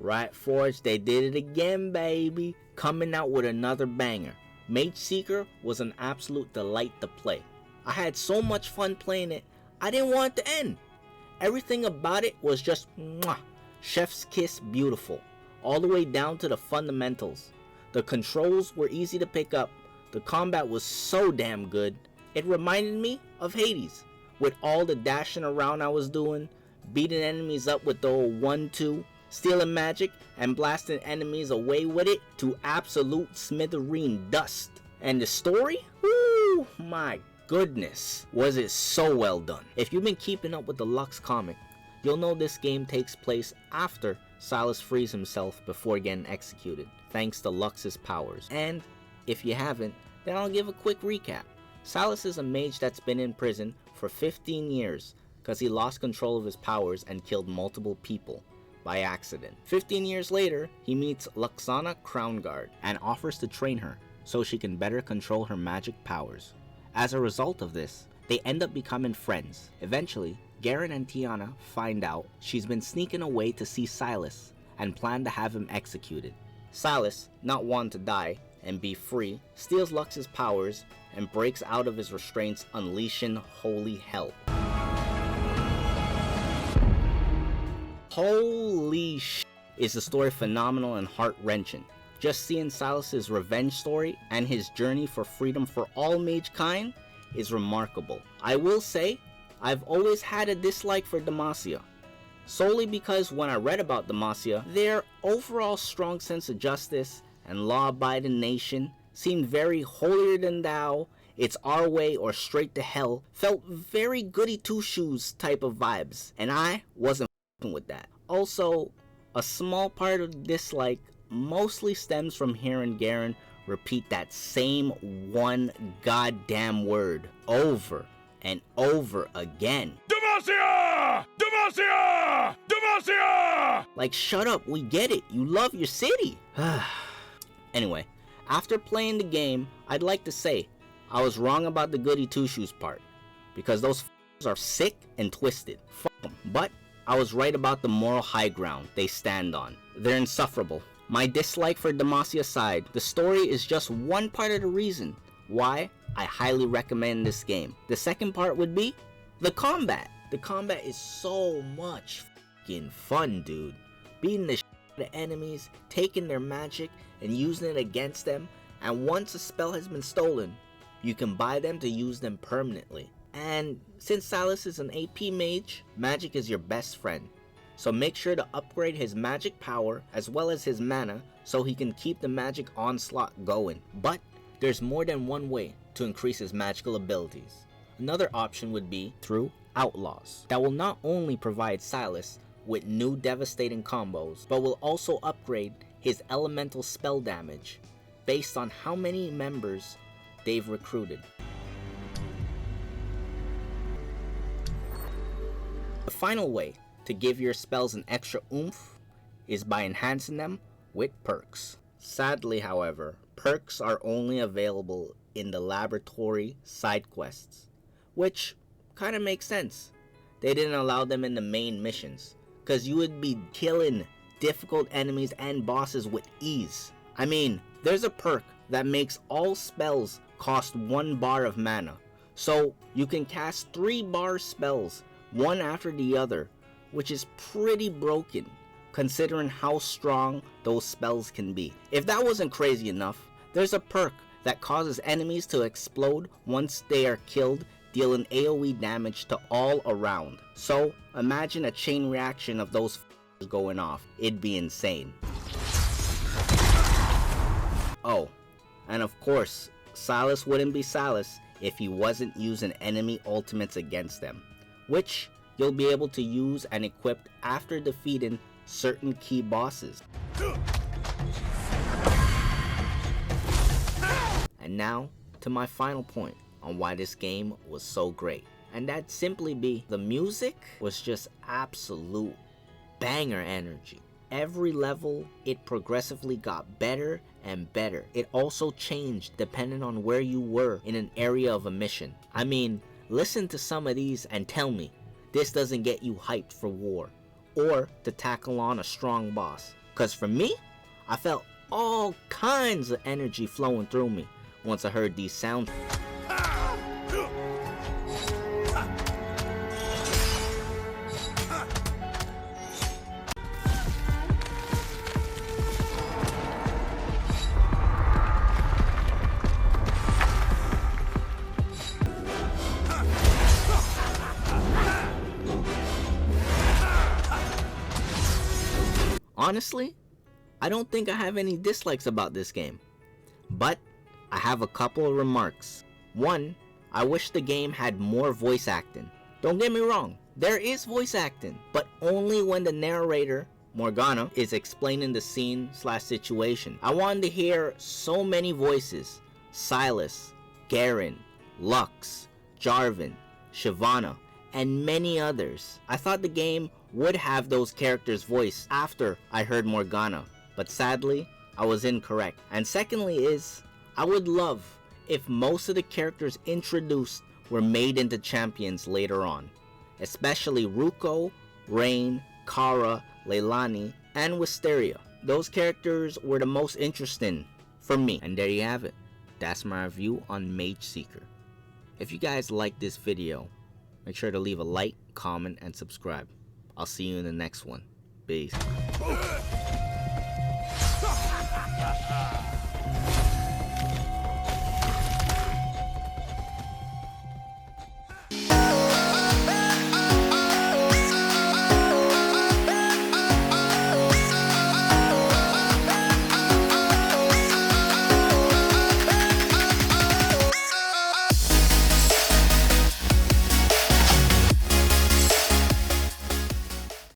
Right, Forge, they did it again, baby. Coming out with another banger. Mageseeker was an absolute delight to play. I had so much fun playing it, I didn't want it to end. Everything about it was just mwah, chef's kiss beautiful, all the way down to the fundamentals. The controls were easy to pick up, the combat was so damn good, it reminded me of Hades, with all the dashing around I was doing, beating enemies up with the old 1-2, stealing magic and blasting enemies away with it to absolute smithereen dust. And the story? Woo, my goodness, was it so well done. If you've been keeping up with the Lux Comic, you'll know this game takes place after Silas frees himself before getting executed, thanks to Lux's powers. And if you haven't, then I'll give a quick recap. Silas is a mage that's been in prison for 15 years because he lost control of his powers and killed multiple people by accident. 15 years later, he meets Luxana Crownguard and offers to train her so she can better control her magic powers. As a result of this, they end up becoming friends. Eventually, Garen and Tiana find out she's been sneaking away to see Silas and plan to have him executed. Silas, not wanting to die and be free, steals Lux's powers and breaks out of his restraints, unleashing holy hell. Holy sh! Is the story phenomenal and heart-wrenching. Just seeing Silas's revenge story and his journey for freedom for all mage kind is remarkable. I will say, I've always had a dislike for Demacia, solely because when I read about Demacia, their overall strong sense of justice and law-abiding nation seemed very holier than thou, it's our way or straight to hell, felt very goody two-shoes type of vibes, and I wasn't with that. Also, a small part of dislike mostly stems from hearing Garen repeat that same one goddamn word over and over again. Demacia! Demacia! Demacia! Like, shut up, we get it, you love your city. Anyway, after playing the game, I'd like to say I was wrong about the goody two-shoes part, because those are sick and twisted. Fuck them. But I was right about the moral high ground they stand on. They're insufferable. My dislike for Demacia aside, the story is just one part of the reason why I highly recommend this game. The second part would be the combat. The combat is so much fucking fun, dude. Beating the shit out of enemies, taking their magic and using it against them, and once a spell has been stolen, you can buy them to use them permanently. And since Silas is an AP mage, magic is your best friend. So make sure to upgrade his magic power as well as his mana so he can keep the magic onslaught going. But there's more than one way to increase his magical abilities. Another option would be through outlaws that will not only provide Silas with new devastating combos, but will also upgrade his elemental spell damage based on how many members they've recruited. The final way to give your spells an extra oomph is by enhancing them with perks. Sadly, however, perks are only available in the laboratory side quests, which kind of makes sense. They didn't allow them in the main missions, because you would be killing difficult enemies and bosses with ease. I mean, there's a perk that makes all spells cost 1 bar of mana, so you can cast 3 bar spells one after the other, which is pretty broken considering how strong those spells can be. If that wasn't crazy enough, there's a perk that causes enemies to explode once they are killed, dealing AoE damage to all around. So imagine a chain reaction of those going off. It'd be insane. Oh, and of course, Silas wouldn't be Silas if he wasn't using enemy ultimates against them, which you'll be able to use and equip after defeating certain key bosses. And now to my final point on why this game was so great, and that'd simply be the music was just absolute banger energy. Every level, it progressively got better and better. It also changed depending on where you were in an area of a mission. I mean, listen to some of these and tell me this doesn't get you hyped for war or to tackle on a strong boss. Cause for me, I felt all kinds of energy flowing through me once I heard these sounds. Honestly, I don't think I have any dislikes about this game, but I have a couple of remarks. One, I wish the game had more voice acting. Don't get me wrong, there is voice acting, but only when the narrator, Morgana, is explaining the scene/situation. I wanted to hear so many voices: Silas, Garen, Lux, Jarvan, Shyvana, and many others. I thought the game would have those characters' voice after I heard Morgana, but sadly, I was incorrect. And secondly is, I would love if most of the characters introduced were made into champions later on, especially Ruko, Rain, Kara, Leilani, and Wisteria. Those characters were the most interesting for me. And there you have it. That's my review on Mageseeker. If you guys like this video, make sure to leave a like, comment, and subscribe. I'll see you in the next one. Peace.